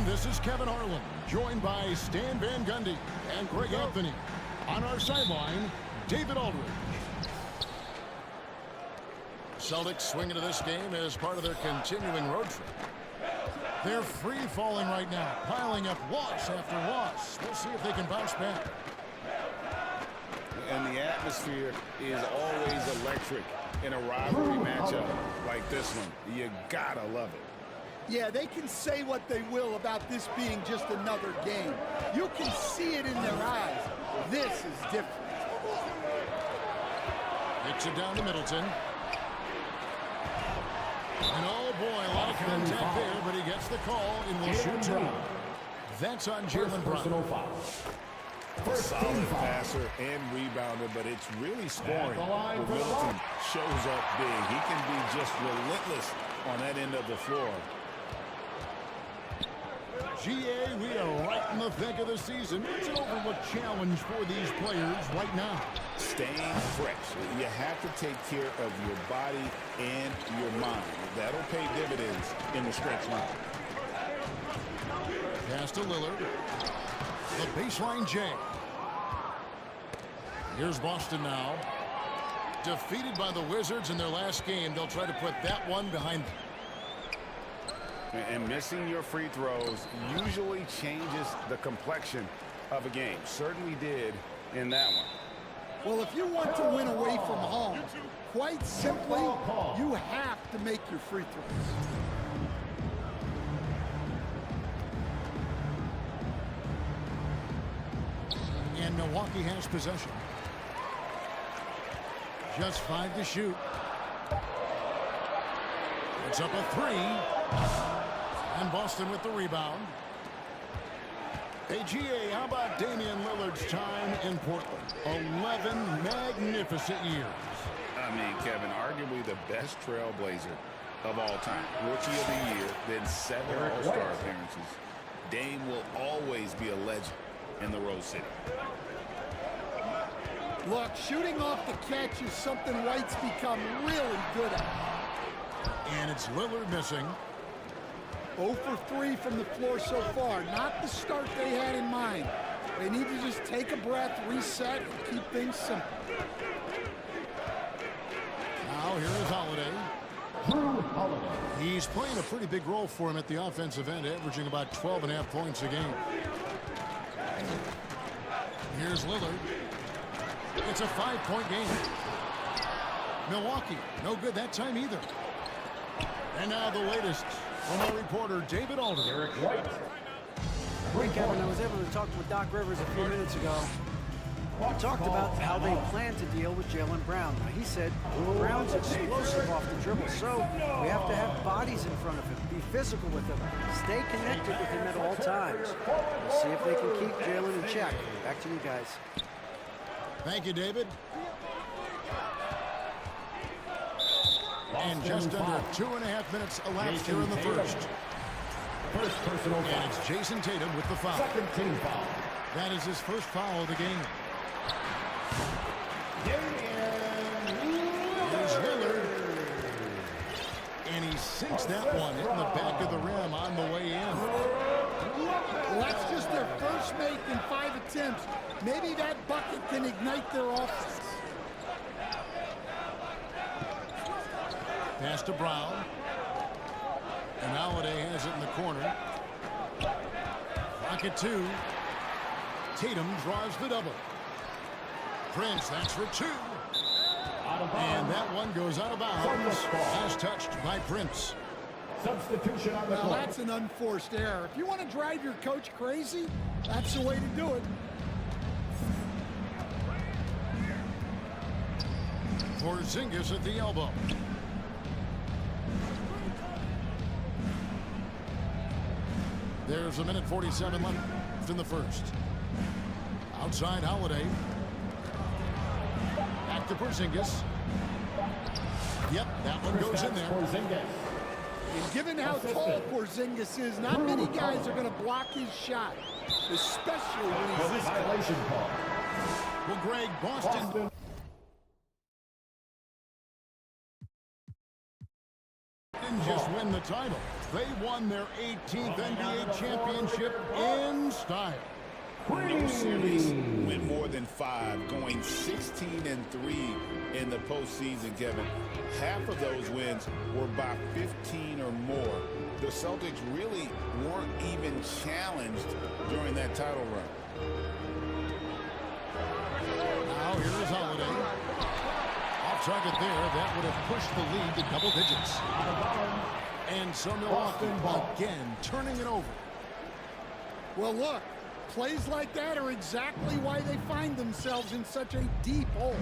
this is Kevin Harlan, joined by Stan Van Gundy and Greg Anthony. On our sideline, David Aldridge. Celtics swing into this game as part of their continuing road trip. They're free-falling right now, piling up loss after loss. We'll see if they can bounce back. And the atmosphere is always electric in a rivalry matchup like this one. You gotta love it. Yeah, they can say what they will about this being just another game. You can see it in their eyes. This is different. Hits it down to Middleton. And oh boy, a lot of contact there, but he gets the call and will shoot two. That's on Jalen Brown. Solid passer and rebounder, but it's really scoring when Middleton shows up big. He can be just relentless on that end of the floor. GA, we are right in the thick of the season. It's an overlook challenge for these players right now. Staying fresh. You have to take care of your body and your mind. That'll pay dividends in the stretch run. Pass to Lillard. The baseline J. Here's Boston now. Defeated by the Wizards in their last game. They'll try to put that one behind them. And missing your free throws usually changes the complexion of a game. Certainly did in that one. Well, if you want to win away from home, quite simply, you have to make your free throws. And Milwaukee has possession. Just 5 to shoot. It's up a 3. And Boston with the rebound. Hey, GA, how about Damian Lillard's time in Portland? 11 magnificent years. I mean, Kevin, arguably the best trailblazer of all time. Rookie of the year, then 7 All-Star appearances. Dame will always be a legend in the Rose City. Look, shooting off the catch is something White's become really good at. And it's Lillard missing. 0 for 3 from the floor so far. Not the start they had in mind. They need to just take a breath, reset, and keep things simple. Now here is Holiday. He's playing a pretty big role for him at the offensive end, averaging about 12.5 points a game. Here's Lillard. It's a 5-point game. Milwaukee, no good that time either. And now the latest from our reporter, David Aldridge. Hey, Kevin, I was able to talk with Doc Rivers a few minutes ago. We talked about how they plan to deal with Jalen Brown. Now, he said Brown's explosive off the dribble, so we have to have bodies in front of him, be physical with him, stay connected with him at all times. We'll see if they can keep Jalen in check. Back to you guys. Thank you, David. And just under 2.5 minutes elapsed here in the first. First personal foul. And it's Jason Tatum with the foul. Second team foul. That is his first foul of the game. Here's Lillard. And he sinks that one in the back of the rim on the way in. Well, that's just their first make in 5 attempts. Maybe that bucket can ignite their offense. Pass to Brown. And Holiday has it in the corner. Rocket 2. Tatum draws the double. Prince, that's for 2. And that one goes out of bounds. As touched by Prince. Substitution on the Well, court. that's an unforced error. If you want to drive your coach crazy, that's the way to do it. Porzingis at the elbow. There's 1:47 left in the first. Outside Holiday. Back to Porzingis. Yep, that one goes in there. And given how tall Porzingis is, not many guys are going to block his shot, especially when he's this Violation call. Well, Greg, Boston didn't just win the title. They won their 18th NBA championship in style. No series went more than 5, going 16-3 in the postseason, Kevin. Half of those wins were by 15 or more. The Celtics really weren't even challenged during that title run. Now here is Holiday. Off target there. That would have pushed the lead to double digits. And so Milwaukee again turning it over. Well, look, plays like that are exactly why they find themselves in such a deep hole.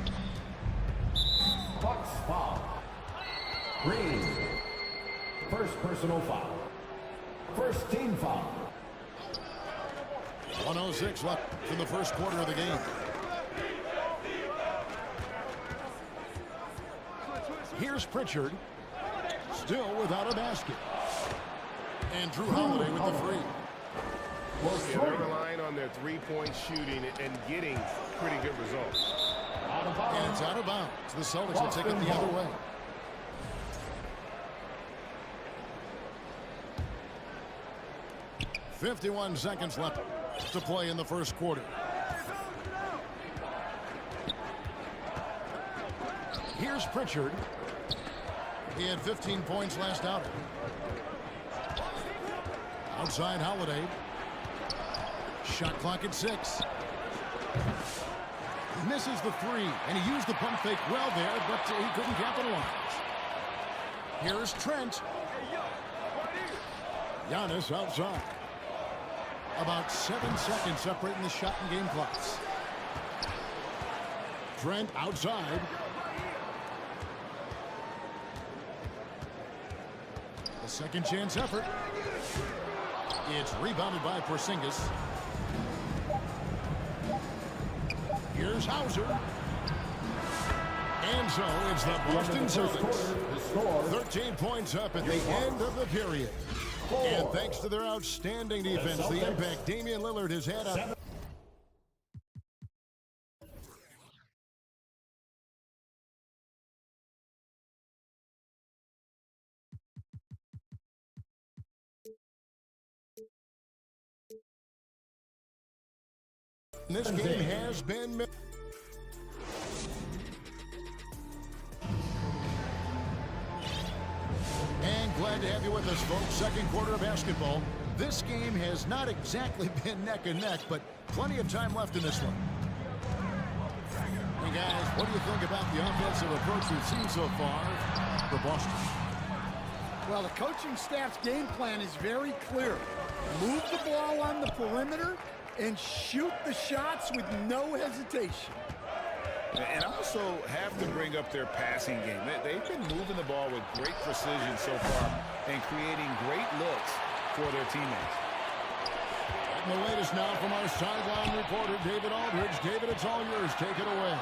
Bucks foul. Green. First personal foul. First team foul. 1:06 left in the first quarter of the game. Here's Pritchard. Still without a basket. And Drew Holiday with the free. Yeah, they're relying on their three-point shooting and getting pretty good results. And it's out of bounds. The Celtics will take it the other way. .51 seconds left to play in the first quarter. Here's Pritchard. He had 15 points last outing. Outside Holiday. Shot clock at 6. He misses the 3, and he used the pump fake well there, but he couldn't capitalize. Here's Trent. Giannis outside. About 7 seconds separating the shot and game clocks. Trent outside. A second chance effort. It's rebounded by Porzingis. Here's Hauser. And so it's the Boston Celtics. 13 points up at the end of the period. And thanks to their outstanding defense, the impact Damian Lillard has had on... This game has been... And glad to have you with us, folks. Second quarter of basketball. This game has not exactly been neck and neck, but plenty of time left in this one. Hey, guys, what do you think about the offensive approach we've seen so far for Boston? Well, the coaching staff's game plan is very clear. Move the ball on the perimeter and shoot the shots with no hesitation. And also have to bring up their passing game. They've been moving the ball with great precision so far and creating great looks for their teammates. And the latest now from our sideline reporter, David Aldridge. David, it's all yours. Take it away.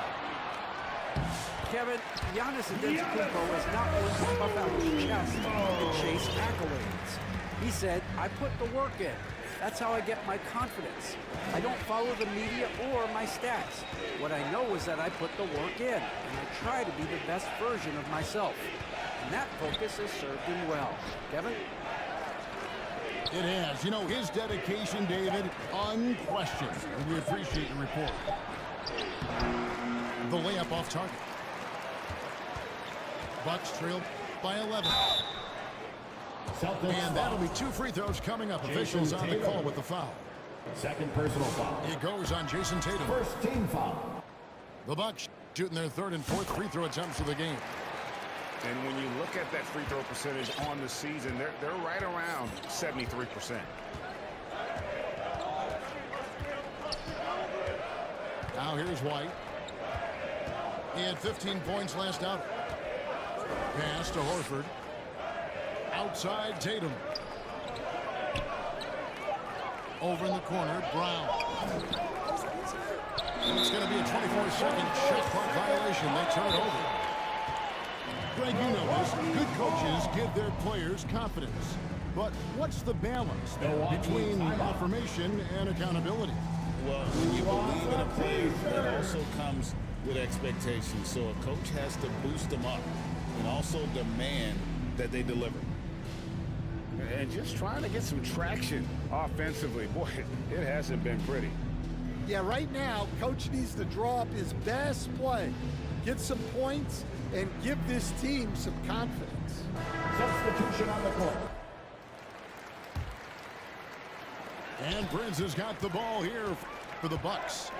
Kevin, Giannis Antetokounmpo is not going to puff out his chest and chase accolades. He said, I put the work in. That's how I get my confidence. I don't follow the media or my stats. What I know is that I put the work in, and I try to be the best version of myself. And that focus has served him well. Kevin? It has. You know, his dedication, David, unquestioned. And we appreciate your report. The layup off target. Bucks trail by 11. And that'll be 2 free throws coming up. Officials on the call with the foul. Second personal foul. It goes on Jason Tatum. First team foul. The Bucks shooting their 3rd and 4th free throw attempts of the game. And when you look at that free throw percentage on the season, they're right around 73%. Now here's White. He had 15 points last out. Pass to Horford. Outside Tatum. Over in the corner, Brown. And it's going to be a 24-second shot clock violation. They turn it over. Greg, you know this. Good coaches give their players confidence. But what's the balance between affirmation and accountability? Well, when you believe in a player, that also comes with expectations. So a coach has to boost them up and also demand that they deliver. And just trying to get some traction offensively. Boy, it hasn't been pretty. Yeah, right now, Coach needs to draw up his best play, get some points, and give this team some confidence. Substitution on the court. And Prince has got the ball here for the Bucks.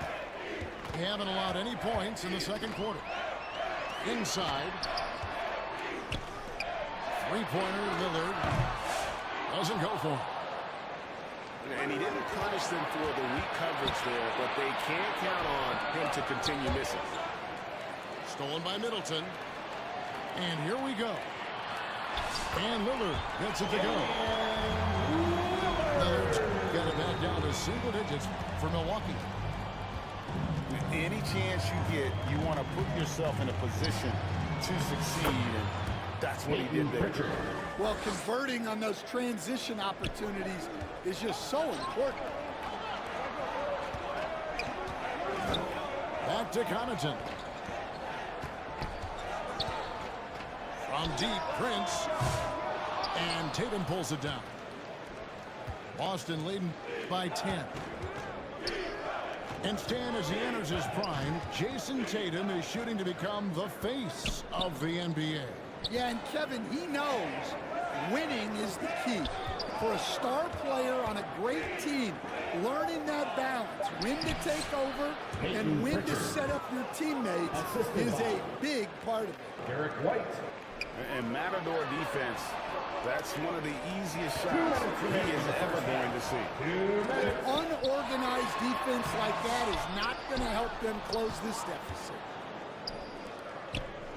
They haven't allowed any points in the second quarter. Inside. Three-pointer, Lillard. Doesn't go for him. And he didn't punish them for the weak coverage there, but they can't count on him to continue missing. Stolen by Middleton. And here we go. And Lillard gets it to go. Lillard's got it back down to single digits for Milwaukee. Any chance you get, you want to put yourself in a position to succeed, and that's what he did there. Well, converting on those transition opportunities is just so important. Back to Connaughton. From deep, Prince. And Tatum pulls it down. Boston leading by 10. And Stan, as he enters his prime, Jason Tatum is shooting to become the face of the NBA. Yeah, and Kevin, he knows winning is the key. For a star player on a great team, learning that balance, when to take over and when to set up your teammates is a big part of it. Derek White. And Matador defense, that's one of the easiest shots he is ever going to see. Unorganized defense like that is not going to help them close this deficit.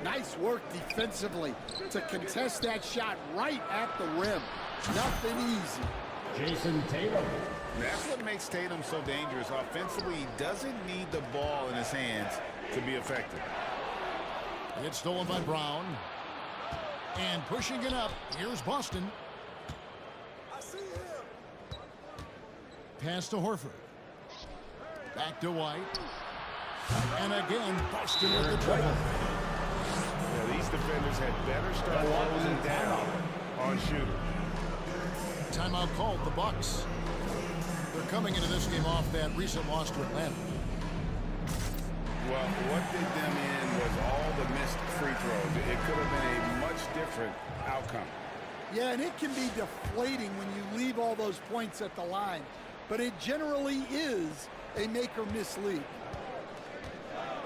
Nice work defensively to contest that shot right at the rim. Nothing easy. Jason Tatum. That's what makes Tatum so dangerous. Offensively, he doesn't need the ball in his hands to be effective. It's stolen by Brown. And pushing it up, here's Boston. I see him. Pass to Horford. Back to White. And again, Boston with the dribble. Yeah, these defenders had better start closing down on shooter. Timeout called, the Bucks. They're coming into this game off that recent loss to Atlanta. Well, what did them in was all the missed free throws. It could have been a much different outcome. Yeah, and it can be deflating when you leave all those points at the line. But it generally is a make-or-miss lead.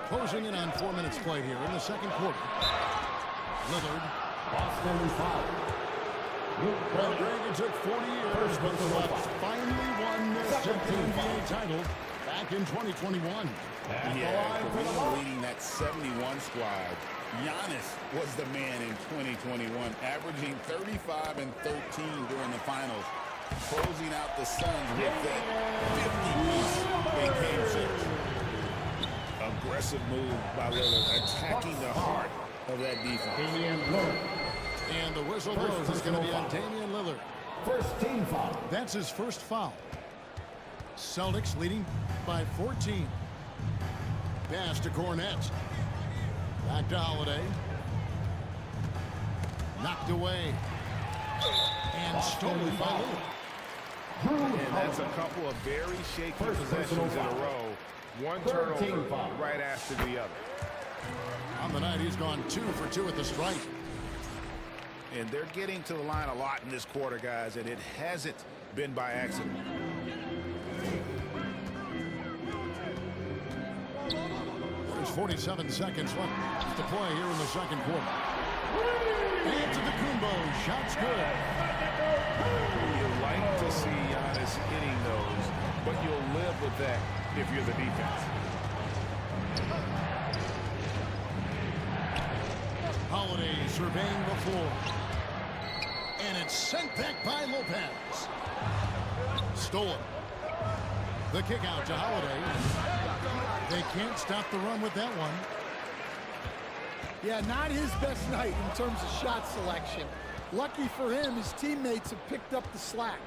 Closing in on 4 minutes played here in the second quarter. Lillard. Boston foul. Well, Greg, it took 40 years, but the Bucks finally won their second NBA title back in 2021. Yeah, Kareem leading that 71 squad. Giannis was the man in 2021, averaging 35 and 13 during the finals, closing out the Suns with that 50-piece in Game 6. Aggressive move by Lillard, attacking the heart of that defense. Damian Lillard. And the whistle blows. It's going to be on Damian Lillard. First team foul. That's his first foul. Celtics leading by 14. Pass to Cornette. Back to Holiday. Knocked away. And stolen by Lillard. And that's a couple of very shaky possessions in a row. One turnover right after the other. On the night, he's gone 2 for 2 at the strike. And they're getting to the line a lot in this quarter, guys, and it hasn't been by accident. There's 47 seconds left to play here in the second quarter. And to the Kumbo. Shot's good. You like to see Giannis hitting those, but you'll live with that if you're the defense. Holiday surveying the floor. And it's sent back by Lopez. Stolen. The kick out to Holiday. They can't stop the run with that one. Yeah, not his best night in terms of shot selection. Lucky for him, his teammates have picked up the slack.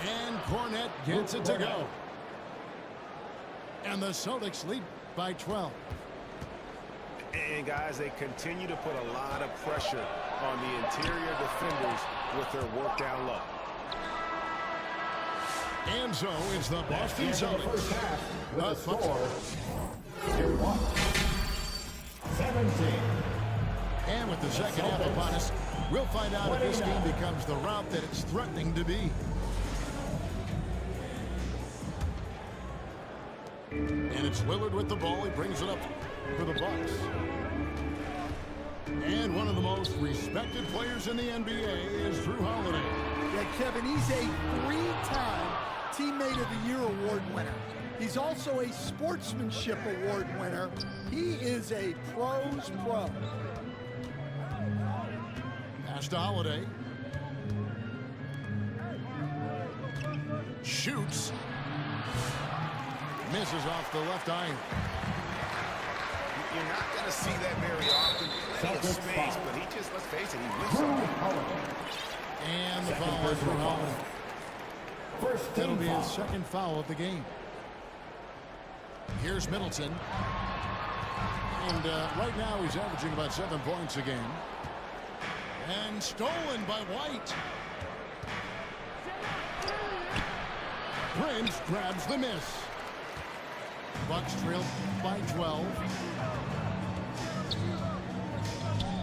And Cornette gets it to go. And the Celtics lead by 12. And guys, they continue to put a lot of pressure on the interior defenders with their work down low. And so it's the Boston Celtics. With a score, 17. And with the second half upon us, we'll find out if this game becomes the route that it's threatening to be. And it's Lillard with the ball. He brings it up for the Bucks. And one of the most respected players in the NBA is Drew Holiday. Yeah, Kevin, he's a three-time Teammate of the Year award winner. He's also a Sportsmanship Award winner. He is a pro's pro. Pass to Holiday. Shoots. Misses off the left iron. You're not going to see that very often. Plenty of space, but he just, let's face it, he missed something. And the foul on Drew Holiday. That'll be his second foul of the game. Here's Middleton. And right now he's averaging about 7 points a game. And stolen by White. Prince grabs the miss. Bucks trail by 12.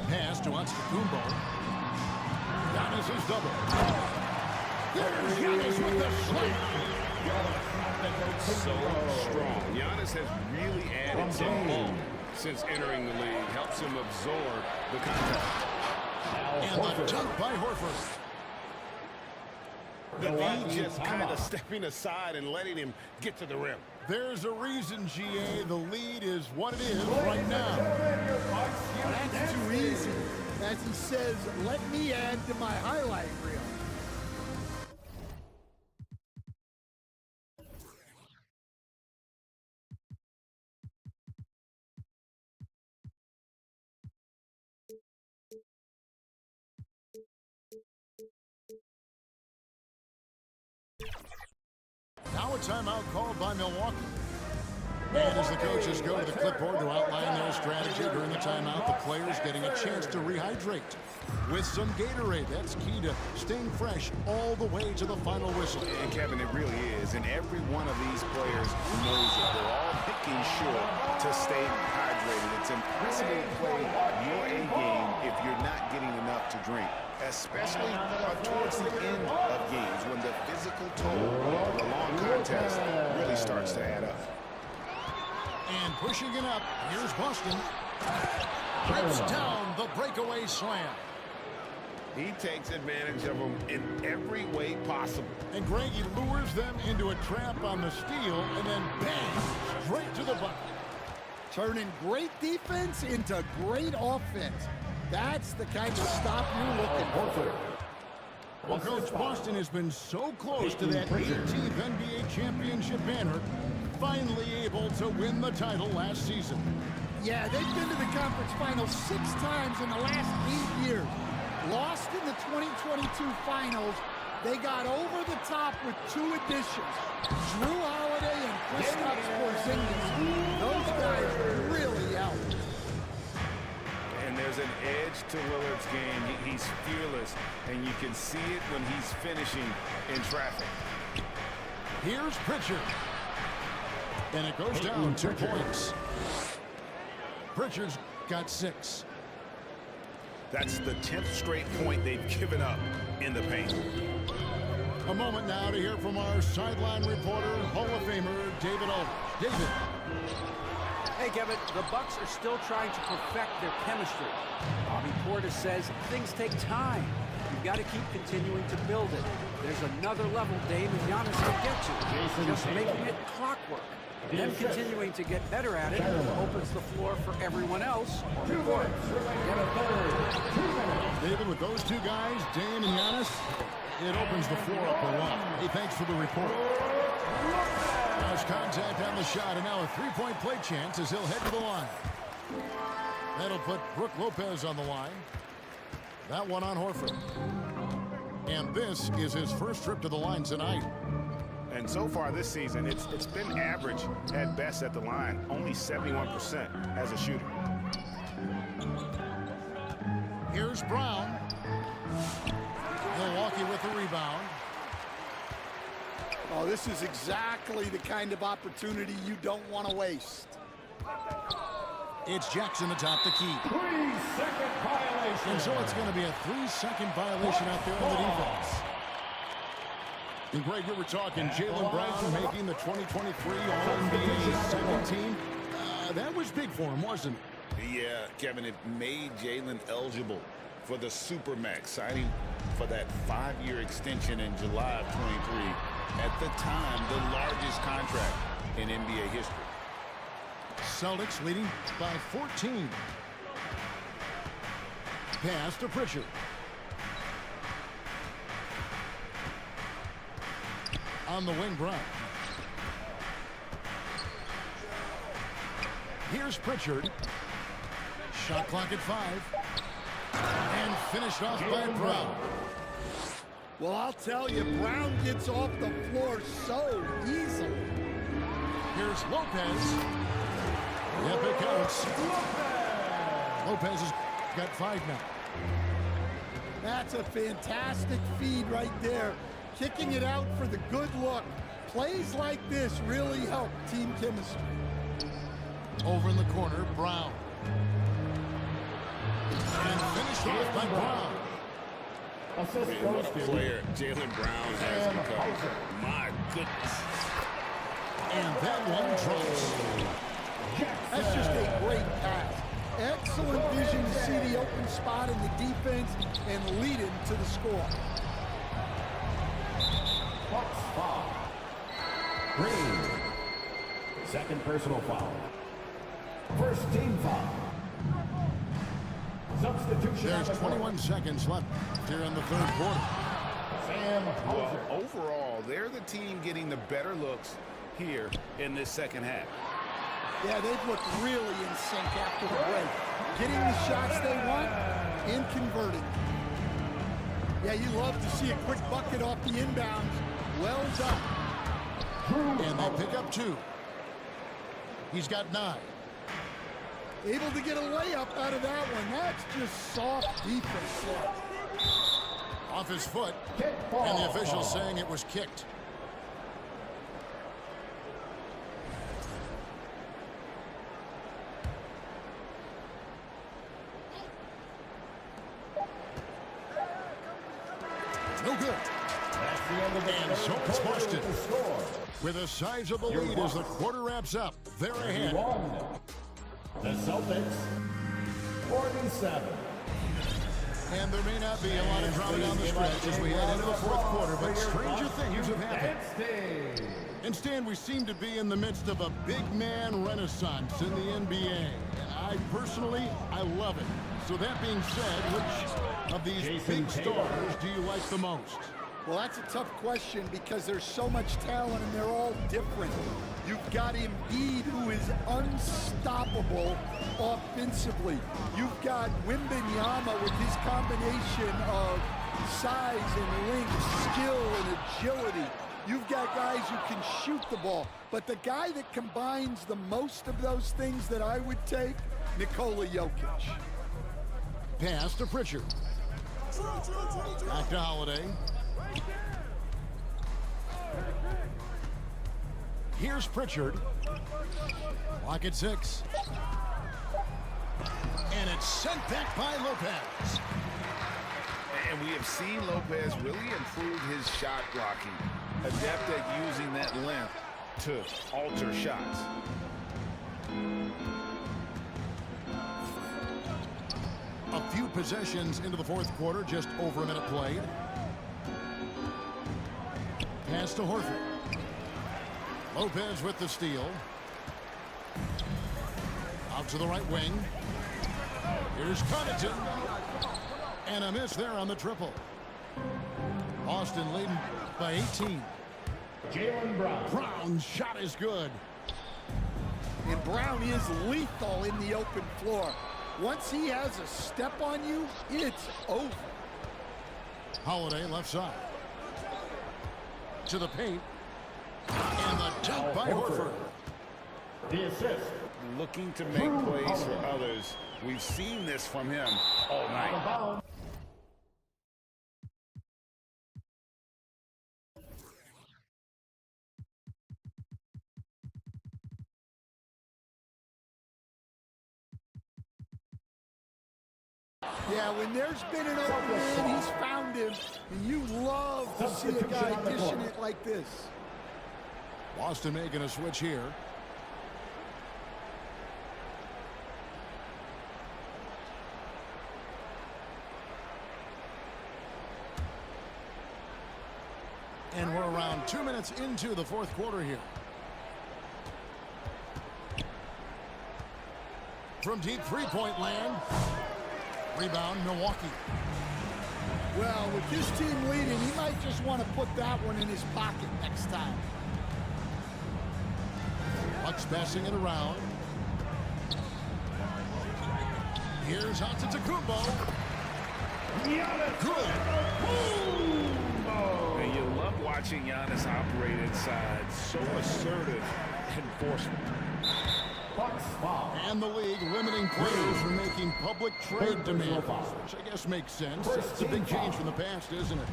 Pass to Antetokounmpo. Giannis is double. There's Giannis with the slam. So strong. Giannis has really added some bulk since entering the league. Helps him absorb the contact. And the dunk by Horford. The lead just kind of stepping aside and letting him get to the rim. There's a reason, GA, the lead is what it is right now. That's too easy. As he says, let me add to my highlight reel. Now a timeout called by Milwaukee. And as the coaches go to the clipboard to outline their strategy during the timeout, the players getting a chance to rehydrate with some Gatorade. That's key to staying fresh all the way to the final whistle. And Kevin, it really is. And every one of these players knows it. They're all making sure to stay hydrated. It's impossible to play your A game if you're not getting enough to drink, especially towards the end of games when the physical toll of a long contest really starts to add up. And pushing it up, here's Boston. Rips down the breakaway slam. He takes advantage of them in every way possible. And Greg, he lures them into a trap on the steal, and then bang, straight to the bucket. Turning great defense into great offense. That's the kind of stop you're looking for. Well, Coach, Boston has been so close to that 18th NBA championship banner, finally able to win the title last season. Yeah, they've been to the conference finals 6 times in the last 8 years. Lost in the 2022 finals. They got over the top with 2 additions. Drew Holiday and Kristaps Porzingis. Those guys really helped. And there's an edge to Lillard's game. He's fearless, and you can see it when he's finishing in traffic. Here's Pritchard. And it goes down 2 points. Pritchard's got 6. That's the 10th straight point they've given up in the paint. A moment now to hear from our sideline reporter, Hall of Famer David Aldridge. David. Hey, Kevin, the Bucks are still trying to perfect their chemistry. Bobby Portis says things take time. You've got to keep continuing to build it. There's another level Dame and Giannis can get to. Just making it clockwork. Them continuing to get better at it opens the floor for everyone else. David, with those 2 guys, Dame and Giannis, it opens the floor up a lot. Hey, thanks for the report. There's contact on the shot, and now a 3-point play chance as he'll head to the line. That'll put Brook Lopez on the line. That one on Horford. And this is his first trip to the line tonight. And so far this season, it's been average at best at the line, only 71% as a shooter. Here's Brown. rebound. Oh, this is exactly the kind of opportunity you don't want to waste. It's Jackson atop the key. 3-second violation. And so it's going to be a 3-second violation out there on the defense. And Greg, we were talking Jaylen Brown making the 2023 All-NBA second team. That was big for him, wasn't it? Yeah, Kevin, it made Jaylen eligible for the Supermax, signing for that 5-year extension in July of 23. At the time, the largest contract in NBA history. Celtics leading by 14. Pass to Pritchard. On the wing, Brown. Here's Pritchard. Shot clock at 5. And finished off by Brown. Well, I'll tell you, Brown gets off the floor so easily. Here's Lopez. Yep, it counts. Lopez has got 5 now. That's a fantastic feed right there. Kicking it out for the good look. Plays like this really help team chemistry. Over in the corner, Brown. And finished off by Brown. What a player Jaylen Brown has become. My goodness. And that one drops. That's just a great pass. Excellent vision to see the open spot in the defense and lead him to the score. Bucks foul. Green. Second personal foul. First team foul. Substitution. There's 21 seconds left here in the third quarter. Well, overall, they're the team getting the better looks here in this second half. Yeah, they've looked really in sync after the break. Getting the shots they want and converting. Yeah, you love to see a quick bucket off the inbounds. Well done. And they pick up 2. He's got 9. Able to get a layup out of that one. That's just soft defense there. Off his foot. And the official saying it was kicked. No good. And so it's Boston with a sizable lead as the quarter wraps up. They're ahead. The Celtics, 47. And there may not be a lot of drama down the stretch as we head into the fourth quarter, but stranger things have happened. And Stan, we seem to be in the midst of a big man renaissance in the NBA. And I personally love it. So that being said, which of these big stars do you like the most? Well, that's a tough question because there's so much talent and they're all different. You've got Embiid, who is unstoppable offensively. You've got Wembanyama with his combination of size and length, skill and agility. You've got guys who can shoot the ball. But the guy that combines the most of those things that I would take, Nikola Jokic. Pass to Pritchard. Back to Holiday. Here's Pritchard. Clock at 6. And it's sent back by Lopez. And we have seen Lopez really improve his shot blocking. Adept at using that length to alter shots. A few possessions into the fourth quarter, just over a minute played. Pass to Horford. Lopez with the steal. Out to the right wing. Here's Connaughton. And a miss there on the triple. Boston leading by 18. Jaylen Brown. Brown's shot is good. And Brown is lethal in the open floor. Once he has a step on you, it's over. Holiday left side. To the paint. And the dunk by Horford. The assist. Looking to make plays for others. We've seen this from him all night. Yeah, when there's been an open man, he's found him, and you love to see a guy dishing it like this. Boston making a switch here. And we're around 2 minutes into the fourth quarter here. From deep three-point land. Rebound, Milwaukee. Well, with this team leading, he might just want to put that one in his pocket next time. Bucks passing it around. Here's Antetokounmpo. Good. And you love watching Giannis operate inside. So assertive enforcement. And the league limiting players from making public trade demands, which I guess makes sense. It's a big change from the past, isn't it?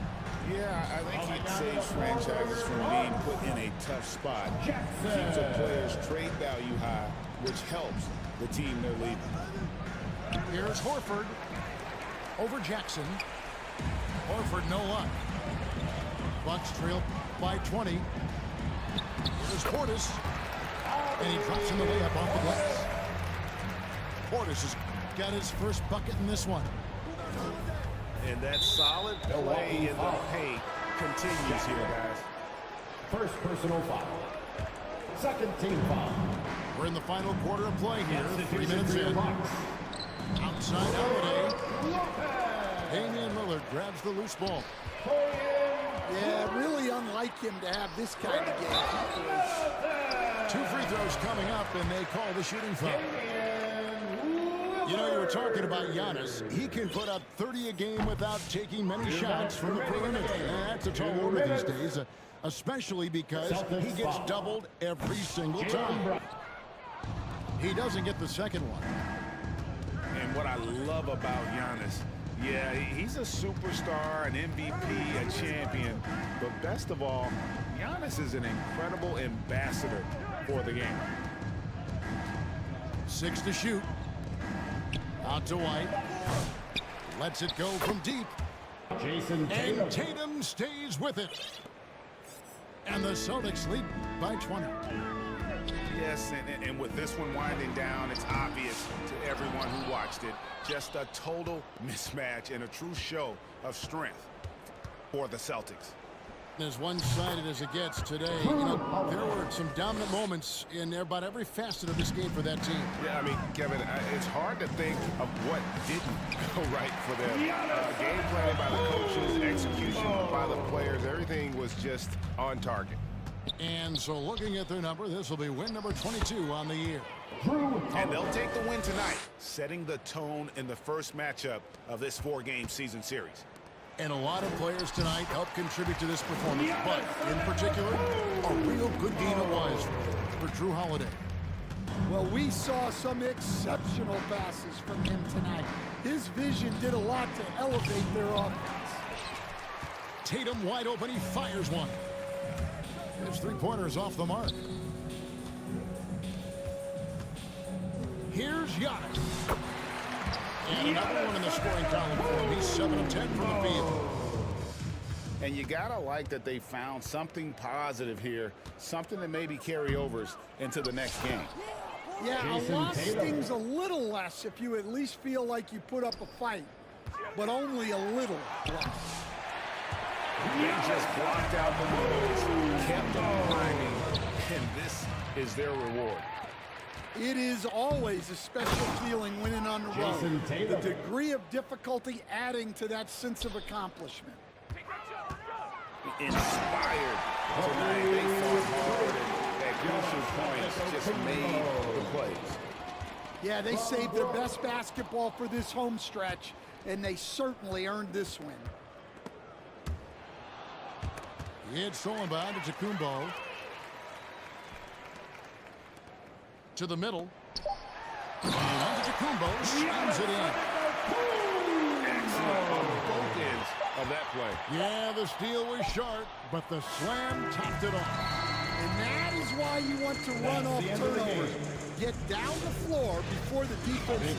Yeah, I think it saves franchises from being put in a tough spot. Keeps a player's trade value high, which helps the team they're leading. Here's Horford over Jackson. Horford no luck. Bucks trail by 20. Here's Portis. And he drops in the layup off the glass. Portis has got his first bucket in this one. And that solid play in the paint continues here, guys. First personal foul. Second team foul. We're in the final quarter of play here. 3 minutes in. Outside Holiday. Damian Lillard grabs the loose ball. Yeah, really unlike him to have this kind of game. 2 free throws coming up, and they call the shooting foul. You know, you were talking about Giannis. He can put up 30 a game without taking many shots from the perimeter. That's a tall order these days, especially because he gets doubled every single time. He doesn't get the second one. And what I love about Giannis, yeah, he's a superstar, an MVP, a champion. But best of all, Giannis is an incredible ambassador for the game. 6 to shoot. Out to White. Lets it go from deep. Jason Tatum. And Tatum stays with it. And the Celtics lead by 20. Yes, and with this one winding down, it's obvious to everyone who watched it. Just a total mismatch and a true show of strength for the Celtics. As one-sided as it gets today, you know, there were some dominant moments in about every facet of this game for that team. Yeah, I mean, Kevin, it's hard to think of what didn't go right for them. Game plan by the coaches, execution by the players, everything was just on target. And so looking at their number, this will be win number 22 on the year. And they'll take the win tonight, setting the tone in the first matchup of this 4-game season series. And a lot of players tonight helped contribute to this performance, but in particular, a real good game it was for Drew Holiday. Well, we saw some exceptional passes from him tonight. His vision did a lot to elevate their offense. Tatum wide open, he fires one. His three-pointer's off the mark. Here's Giannis. And another one in the scoring column for him. He's 7 of 10 from the field. And you gotta like that they found something positive here, something that maybe carryovers into the next game. Yeah, a loss stings a little less if you at least feel like you put up a fight, but only a little less. They just blocked out the moves, kept them grinding, and this is their reward. It is always a special feeling winning on the road. The degree of difficulty adding to that sense of accomplishment. Inspired tonight. They fought hard, and at crucial points just made the plays. Yeah, they saved their best basketball for this home stretch, and they certainly earned this win. It's stolen by Antetokounmpo. To the middle. And Antetokounmpo slams it in. Excellent on both ends of that play. Yeah, the steal was sharp, but the slam topped it off. And that is why you want to run off turnovers. Get down the floor before the defense